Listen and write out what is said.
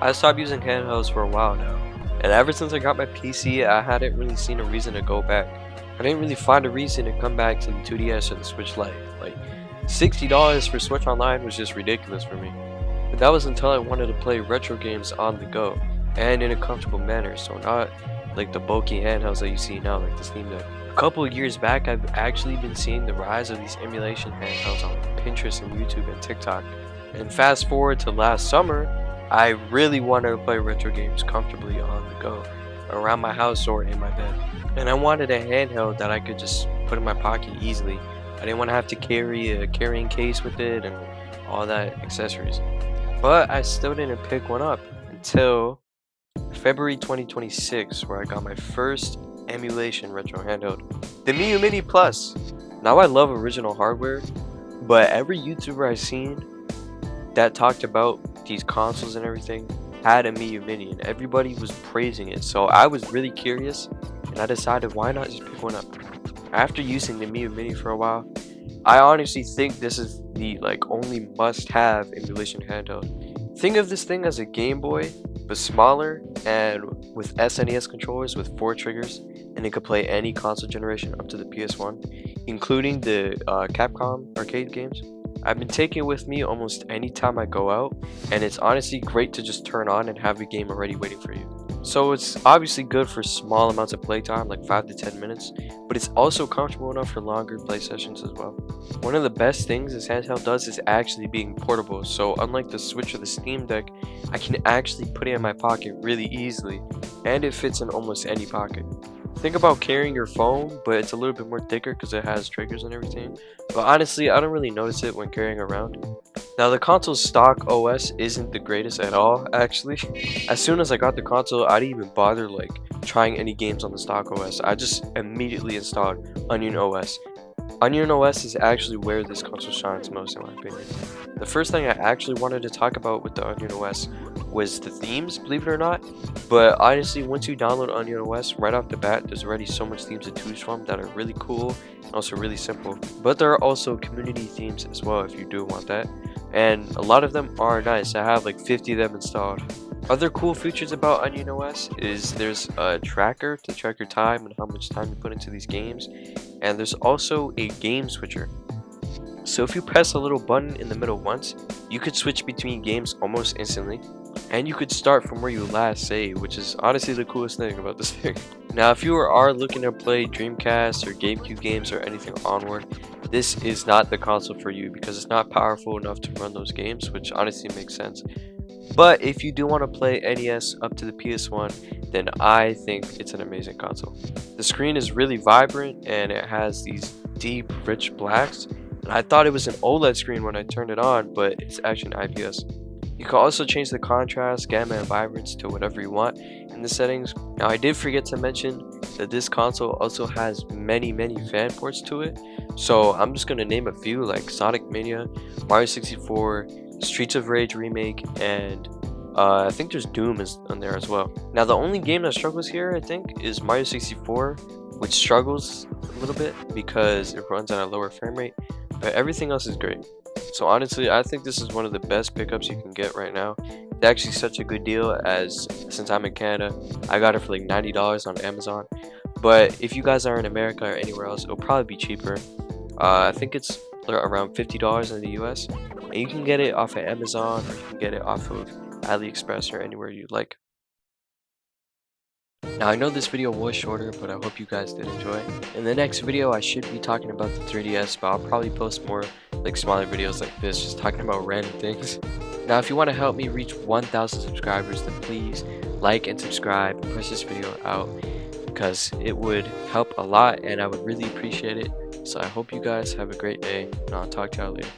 I stopped using handhelds for a while now, and ever since I got my PC, I hadn't really seen a reason to go back. I didn't really find a reason to come back to the 2DS or the Switch Lite. Like, $60 for Switch Online was just ridiculous for me. But that was until I wanted to play retro games on the go, and in a comfortable manner, so not like the bulky handhelds that you see now, like the Steam Deck. A couple of years back, I've actually been seeing the rise of these emulation handhelds on Pinterest and YouTube and TikTok. And fast forward to last summer, I really wanted to play retro games comfortably on the go, around my house or in my bed. And I wanted a handheld that I could just put in my pocket easily. I didn't want to have to carry a carrying case with it and all that accessories. But I still didn't pick one up until February 2026, where I got my first emulation retro handheld, the Miyoo Mini Plus. Now I love original hardware, but every YouTuber I've seen that talked about these consoles and everything had a Miyoo Mini, and everybody was praising it. So I was really curious, and I decided why not just pick one up. After using the Miyoo Mini for a while, I honestly think this is the only must-have emulation handheld. Think of this thing as a Game Boy, but smaller and with SNES controllers with 4 triggers, and it could play any console generation up to the PS1, including the Capcom arcade games. I've been taking it with me almost any time I go out, and it's honestly great to just turn on and have the game already waiting for you. So it's obviously good for small amounts of playtime, like 5 to 10 minutes, but it's also comfortable enough for longer play sessions as well. One of the best things this handheld does is actually being portable, so unlike the Switch or the Steam Deck, I can actually put it in my pocket really easily, and it fits in almost any pocket. Think about carrying your phone, but it's a little bit more thicker because it has triggers and everything. But honestly, I don't really notice it when carrying around. Now the console's stock OS isn't the greatest at all, actually. As soon as I got the console, I didn't even bother trying any games on the stock OS. I just immediately installed Onion OS. Onion OS is actually where this console shines most, in my opinion. The first thing I actually wanted to talk about with the Onion OS was the themes, believe it or not. But honestly, once you download Onion OS, right off the bat, there's already so much themes to choose from that are really cool and also really simple. But there are also community themes as well if you do want that. And a lot of them are nice. I have like 50 of them installed. Other cool features about Onion OS is there's a tracker to track your time and how much time you put into these games, and there's also a game switcher. So if you press a little button in the middle once, you could switch between games almost instantly, and you could start from where you last saved, which is honestly the coolest thing about this thing. Now if you are looking to play Dreamcast or GameCube games or anything onward, this is not the console for you because it's not powerful enough to run those games, which honestly makes sense. But if you do want to play NES up to the PS1, then I think it's an amazing console. The screen is really vibrant and it has these deep, rich blacks. And I thought it was an OLED screen when I turned it on, but it's actually an IPS. You can also change the contrast, gamma, and vibrance to whatever you want in the settings. Now I did forget to mention that this console also has many fan ports to it. So I'm just going to name a few like Sonic Mania, Mario 64, Streets of Rage remake, and I think there's Doom is on there as well. Now the only game that struggles here I think is Mario 64, which struggles a little bit because it runs at a lower frame rate, but everything else is great. So honestly, I think this is one of the best pickups you can get right now. It's actually such a good deal as since I'm in Canada, I got it for like $90 on Amazon. But if you guys are in America or anywhere else, it'll probably be cheaper. I think it's around $50 in the US. And you can get it off of Amazon or you can get it off of AliExpress or anywhere you like. Now I know this video was shorter, but I hope you guys did enjoy. In the next video I should be talking about the 3DS, but I'll probably post more like smaller videos like this, just talking about random things. Now if you want to help me reach 1,000 subscribers, then please like and subscribe and push this video out because it would help a lot and I would really appreciate it. So I hope you guys have a great day and I'll talk to y'all later.